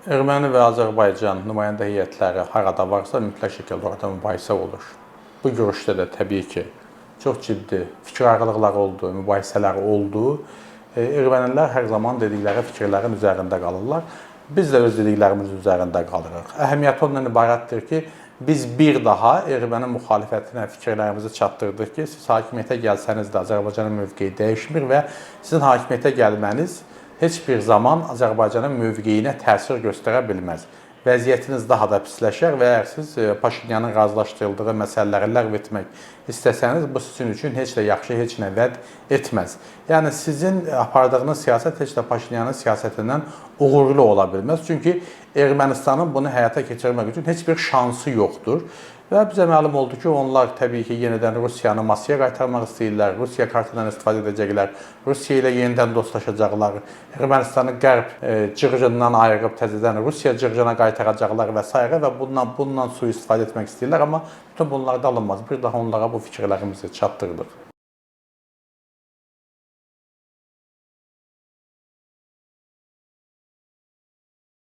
Erməni və Azərbaycan nümayəndə heyətləri harada varsa mütləq şəkildə orada mübahisə olur. Bu görüşdə də təbii ki, çox ciddi fikir ayrılıqları oldu, mübahisələr oldu. Ermənilər hər zaman dedikləri fikirlərin üzərində qalırlar. Biz də öz dediklərimizin üzərində qalırıq. Əhəmiyyəti ondan ibarətdir ki, biz bir daha erməni müxalifətinə fikirlərimizi çatdırdıq ki, siz hakimiyyətə gəlsəniz də Azərbaycanın mövqeyi dəyişmir və sizin hakimiyyətə gəlməniz heç bir zaman Azərbaycanın mövqeyinə təsir göstərə bilməz. Vəziyyətiniz daha da pisləşər və əgər siz Paşinyanın razılaşdırıldığı məsələləri ləğv etmək istəsəniz, bu sizin üçün heç də yaxşı, heç nə vəd etməz. Yəni, sizin apardığınız siyasət heç də Paşinyanın siyasətindən uğurlu ola bilməz. Çünki Ermənistanın bunu həyata keçirmək üçün heç bir şansı yoxdur. Və bizə məlum oldu ki, onlar təbii ki, yenidən Rusiyanı masaya qaytarmaq istəyirlər, Rusiya kartından istifadə edəcəklər, Rusiya ilə yenidən dostlaşacaqlar, Ermənistanı qərb cığcığından ayırıb təzədən Rusiya cığcığına qaytaracaqlar və s. və bundan sui-istifadə etmək istəyirlər, amma bütün bunlar da alınmaz. Bir daha onlara bu fikirlərimizi çatdırdıq.